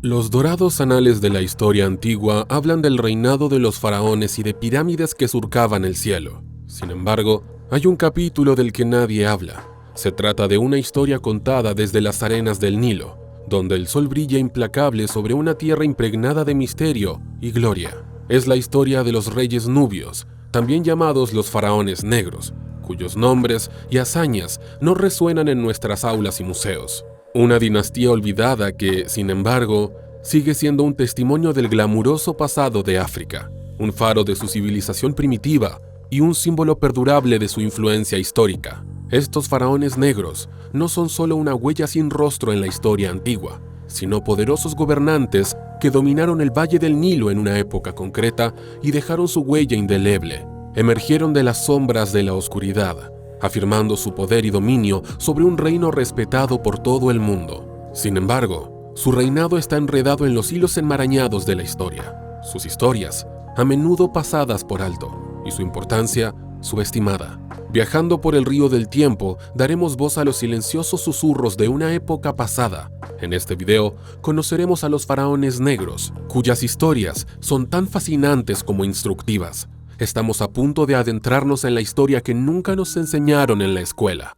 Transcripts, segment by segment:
Los dorados anales de la historia antigua hablan del reinado de los faraones y de pirámides que surcaban el cielo. Sin embargo, hay un capítulo del que nadie habla. Se trata de una historia contada desde las arenas del Nilo, donde el sol brilla implacable sobre una tierra impregnada de misterio y gloria. Es la historia de los reyes nubios, también llamados los faraones negros, cuyos nombres y hazañas no resuenan en nuestras aulas y museos. Una dinastía olvidada que, sin embargo, sigue siendo un testimonio del glamuroso pasado de África, un faro de su civilización primitiva y un símbolo perdurable de su influencia histórica. Estos faraones negros no son solo una huella sin rostro en la historia antigua, sino poderosos gobernantes que dominaron el Valle del Nilo en una época concreta y dejaron su huella indeleble. Emergieron de las sombras de la oscuridad, afirmando su poder y dominio sobre un reino respetado por todo el mundo. Sin embargo, su reinado está enredado en los hilos enmarañados de la historia, sus historias a menudo pasadas por alto y su importancia subestimada. Viajando por el río del tiempo, daremos voz a los silenciosos susurros de una época pasada. En este video, conoceremos a los faraones negros, cuyas historias son tan fascinantes como instructivas. Estamos a punto de adentrarnos en la historia que nunca nos enseñaron en la escuela.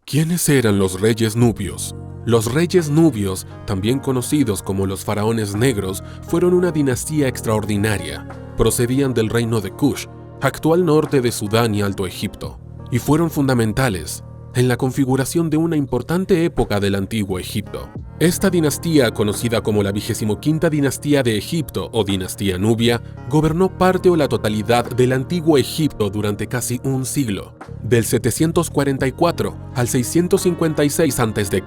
¿Quiénes eran los reyes nubios? Los reyes nubios, también conocidos como los faraones negros, fueron una dinastía extraordinaria. Procedían del reino de Kush, actual norte de Sudán y Alto Egipto, y fueron fundamentales en la configuración de una importante época del antiguo Egipto. Esta dinastía, conocida como la 25ª dinastía de Egipto o dinastía nubia, gobernó parte o la totalidad del antiguo Egipto durante casi un siglo, del 744 al 656 a.C.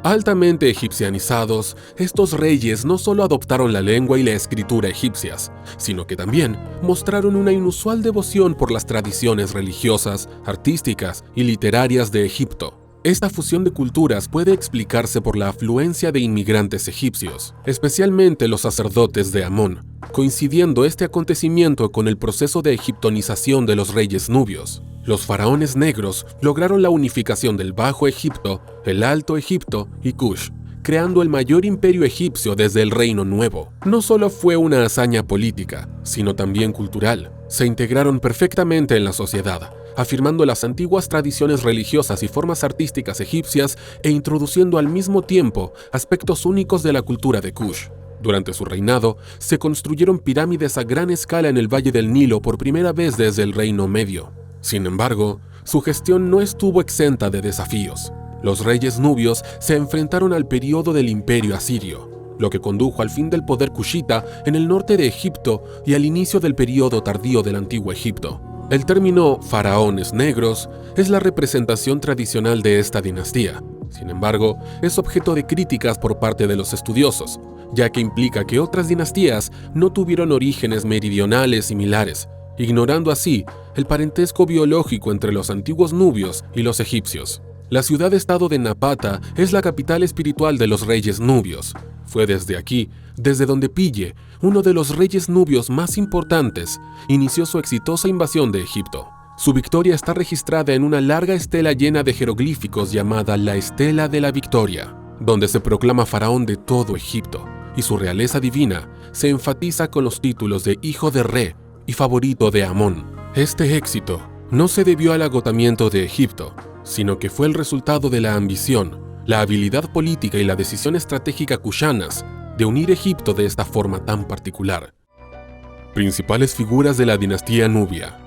Altamente egipcianizados, estos reyes no solo adoptaron la lengua y la escritura egipcias, sino que también mostraron una inusual devoción por las tradiciones religiosas, artísticas y literarias de Egipto. Esta fusión de culturas puede explicarse por la afluencia de inmigrantes egipcios, especialmente los sacerdotes de Amón, coincidiendo este acontecimiento con el proceso de egiptonización de los reyes nubios. Los faraones negros lograron la unificación del Bajo Egipto, el Alto Egipto y Kush, creando el mayor imperio egipcio desde el Reino Nuevo. No solo fue una hazaña política, sino también cultural. Se integraron perfectamente en la sociedad, afirmando las antiguas tradiciones religiosas y formas artísticas egipcias e introduciendo al mismo tiempo aspectos únicos de la cultura de Kush. Durante su reinado, se construyeron pirámides a gran escala en el Valle del Nilo por primera vez desde el Reino Medio. Sin embargo, su gestión no estuvo exenta de desafíos. Los reyes nubios se enfrentaron al periodo del Imperio Asirio, lo que condujo al fin del poder kushita en el norte de Egipto y al inicio del periodo tardío del Antiguo Egipto. El término faraones negros es la representación tradicional de esta dinastía. Sin embargo, es objeto de críticas por parte de los estudiosos, ya que implica que otras dinastías no tuvieron orígenes meridionales similares, ignorando así el parentesco biológico entre los antiguos nubios y los egipcios. La ciudad-estado de Napata es la capital espiritual de los reyes nubios. Fue desde aquí, desde donde Pille, uno de los reyes nubios más importantes, inició su exitosa invasión de Egipto. Su victoria está registrada en una larga estela llena de jeroglíficos llamada la Estela de la Victoria, donde se proclama faraón de todo Egipto, y su realeza divina se enfatiza con los títulos de hijo de Re y favorito de Amón. Este éxito no se debió al agotamiento de Egipto, sino que fue el resultado de la ambición, la habilidad política y la decisión estratégica kushanas de unir Egipto de esta forma tan particular. Principales figuras de la dinastía nubia.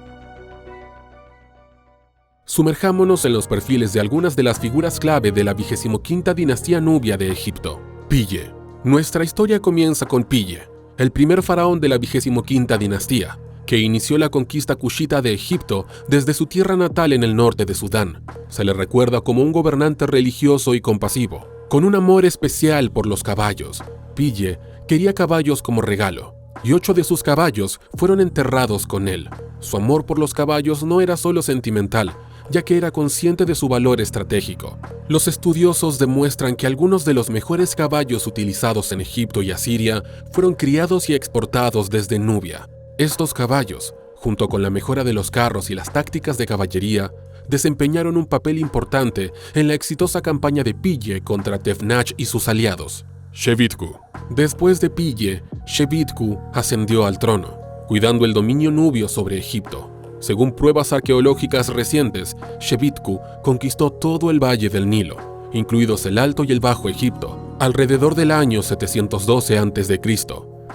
Sumerjámonos en los perfiles de algunas de las figuras clave de la 25ª dinastía nubia de Egipto. Pille. Nuestra historia comienza con Pille, el primer faraón de la 25ª dinastía, que inició la conquista kushita de Egipto desde su tierra natal en el norte de Sudán. Se le recuerda como un gobernante religioso y compasivo, con un amor especial por los caballos. Pille quería caballos como regalo, y 8 de sus caballos fueron enterrados con él. Su amor por los caballos no era solo sentimental, ya que era consciente de su valor estratégico. Los estudiosos demuestran que algunos de los mejores caballos utilizados en Egipto y Asiria fueron criados y exportados desde Nubia. Estos caballos, junto con la mejora de los carros y las tácticas de caballería, desempeñaron un papel importante en la exitosa campaña de Pille contra Tefnach y sus aliados. Shebitku. Después de Pille, Shebitku ascendió al trono, cuidando el dominio nubio sobre Egipto. Según pruebas arqueológicas recientes, Shebitku conquistó todo el valle del Nilo, incluidos el Alto y el Bajo Egipto, alrededor del año 712 a.C.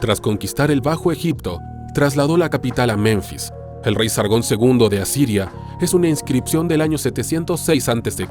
Tras conquistar el Bajo Egipto, trasladó la capital a Menfis. El rey Sargón II de Asiria es una inscripción del año 706 a.C.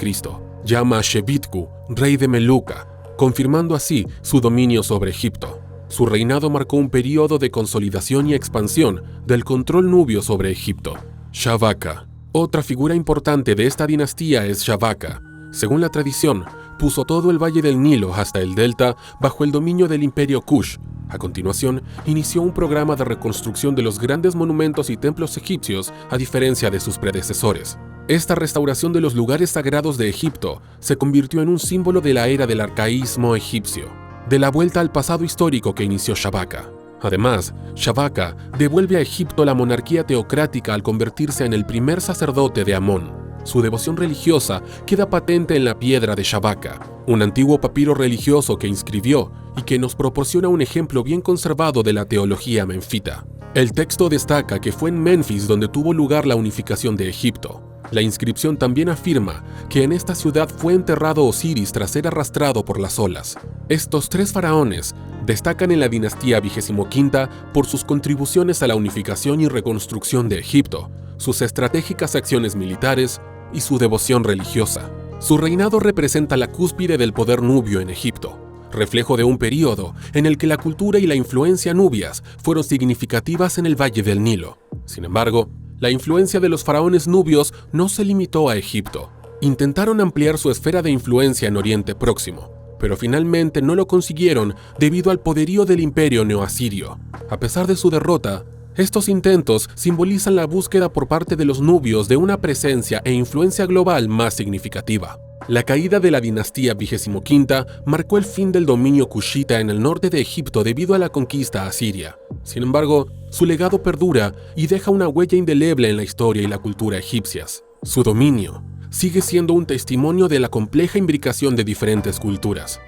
Llama a Shebitku rey de Meluca, confirmando así su dominio sobre Egipto. Su reinado marcó un periodo de consolidación y expansión del control nubio sobre Egipto. Shabaka. Otra figura importante de esta dinastía es Shabaka. Según la tradición, puso todo el valle del Nilo hasta el delta bajo el dominio del imperio Kush. A continuación, inició un programa de reconstrucción de los grandes monumentos y templos egipcios, a diferencia de sus predecesores. Esta restauración de los lugares sagrados de Egipto se convirtió en un símbolo de la era del arcaísmo egipcio, de la vuelta al pasado histórico que inició Shabaka. Además, Shabaka devuelve a Egipto la monarquía teocrática al convertirse en el primer sacerdote de Amón. Su devoción religiosa queda patente en la piedra de Shabaka, un antiguo papiro religioso que inscribió y que nos proporciona un ejemplo bien conservado de la teología menfita. El texto destaca que fue en Menfis donde tuvo lugar la unificación de Egipto. La inscripción también afirma que en esta ciudad fue enterrado Osiris tras ser arrastrado por las olas. Estos tres faraones destacan en la dinastía XXV por sus contribuciones a la unificación y reconstrucción de Egipto, sus estratégicas acciones militares y su devoción religiosa. Su reinado representa la cúspide del poder nubio en Egipto, reflejo de un período en el que la cultura y la influencia nubias fueron significativas en el valle del Nilo. Sin embargo, la influencia de los faraones nubios no se limitó a Egipto. Intentaron ampliar su esfera de influencia en Oriente Próximo, pero finalmente no lo consiguieron debido al poderío del imperio neoasirio. A pesar de su derrota, estos intentos simbolizan la búsqueda por parte de los nubios de una presencia e influencia global más significativa. La caída de la dinastía XXV marcó el fin del dominio kushita en el norte de Egipto debido a la conquista asiria. Sin embargo, su legado perdura y deja una huella indeleble en la historia y la cultura egipcias. Su dominio sigue siendo un testimonio de la compleja imbricación de diferentes culturas.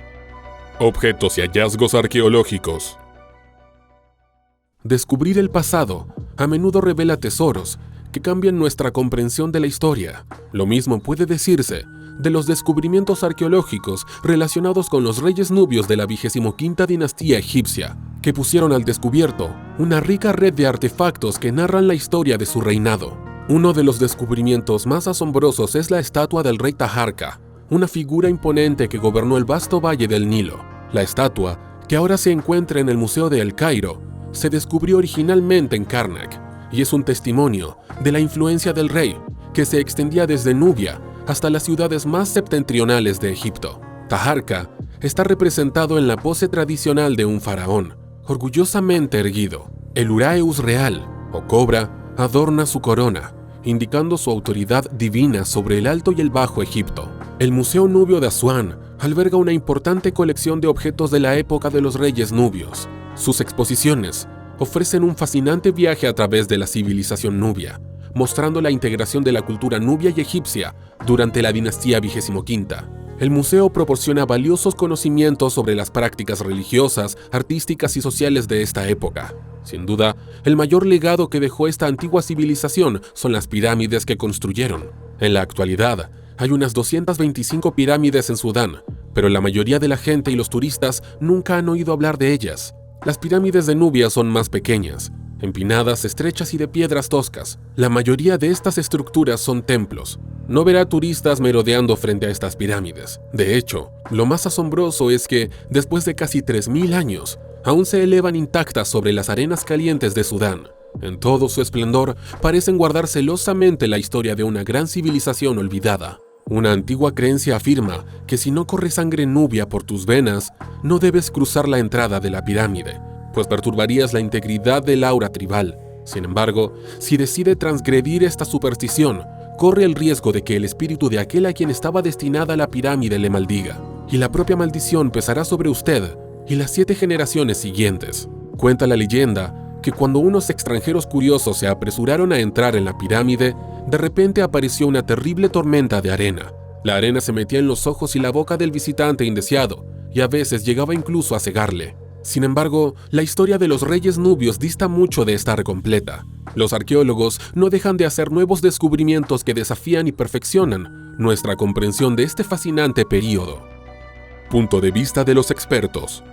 Objetos y hallazgos arqueológicos. Descubrir el pasado a menudo revela tesoros que cambian nuestra comprensión de la historia. Lo mismo puede decirse de los descubrimientos arqueológicos relacionados con los reyes nubios de la XXV dinastía egipcia, que pusieron al descubierto una rica red de artefactos que narran la historia de su reinado. Uno de los descubrimientos más asombrosos es la estatua del rey Taharka, una figura imponente que gobernó el vasto valle del Nilo. La estatua, que ahora se encuentra en el Museo de El Cairo, se descubrió originalmente en Karnak y es un testimonio de la influencia del rey, que se extendía desde Nubia hasta las ciudades más septentrionales de Egipto. Taharka está representado en la pose tradicional de un faraón, orgullosamente erguido. El uraeus real, o cobra, adorna su corona, indicando su autoridad divina sobre el Alto y el Bajo Egipto. El Museo Nubio de Asuán alberga una importante colección de objetos de la época de los reyes nubios. Sus exposiciones ofrecen un fascinante viaje a través de la civilización nubia, mostrando la integración de la cultura nubia y egipcia durante la dinastía XXV. El museo proporciona valiosos conocimientos sobre las prácticas religiosas, artísticas y sociales de esta época. Sin duda, el mayor legado que dejó esta antigua civilización son las pirámides que construyeron. En la actualidad, hay unas 225 pirámides en Sudán, pero la mayoría de la gente y los turistas nunca han oído hablar de ellas. Las pirámides de Nubia son más pequeñas, empinadas, estrechas y de piedras toscas. La mayoría de estas estructuras son templos. No verá turistas merodeando frente a estas pirámides. De hecho, lo más asombroso es que, después de casi 3000 años, aún se elevan intactas sobre las arenas calientes de Sudán. En todo su esplendor, parecen guardar celosamente la historia de una gran civilización olvidada. Una antigua creencia afirma que si no corre sangre nubia por tus venas, no debes cruzar la entrada de la pirámide, pues perturbarías la integridad del aura tribal. Sin embargo, si decide transgredir esta superstición, corre el riesgo de que el espíritu de aquel a quien estaba destinada la pirámide le maldiga, y la propia maldición pesará sobre usted y las 7 generaciones siguientes. Cuenta la leyenda que cuando unos extranjeros curiosos se apresuraron a entrar en la pirámide, de repente apareció una terrible tormenta de arena. La arena se metía en los ojos y la boca del visitante indeseado, y a veces llegaba incluso a cegarle. Sin embargo, la historia de los reyes nubios dista mucho de estar completa. Los arqueólogos no dejan de hacer nuevos descubrimientos que desafían y perfeccionan nuestra comprensión de este fascinante período. Punto de vista de los expertos.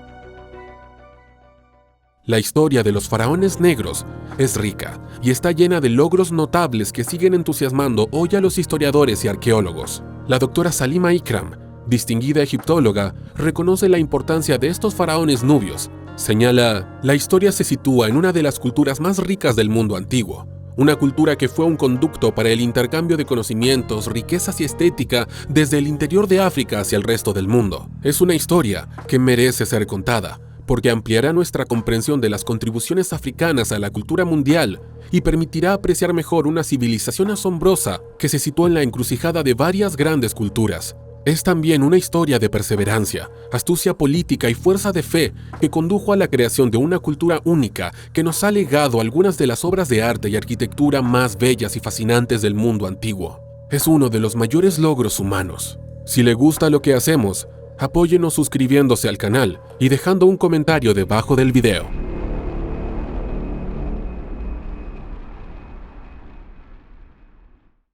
La historia de los faraones negros es rica y está llena de logros notables que siguen entusiasmando hoy a los historiadores y arqueólogos. La doctora Salima Ikram, distinguida egiptóloga, reconoce la importancia de estos faraones nubios. Señala, la historia se sitúa en una de las culturas más ricas del mundo antiguo, una cultura que fue un conducto para el intercambio de conocimientos, riquezas y estética desde el interior de África hacia el resto del mundo. Es una historia que merece ser contada, porque ampliará nuestra comprensión de las contribuciones africanas a la cultura mundial y permitirá apreciar mejor una civilización asombrosa que se situó en la encrucijada de varias grandes culturas. Es también una historia de perseverancia, astucia política y fuerza de fe que condujo a la creación de una cultura única que nos ha legado algunas de las obras de arte y arquitectura más bellas y fascinantes del mundo antiguo. Es uno de los mayores logros humanos. Si le gusta lo que hacemos, apóyenos suscribiéndose al canal y dejando un comentario debajo del video.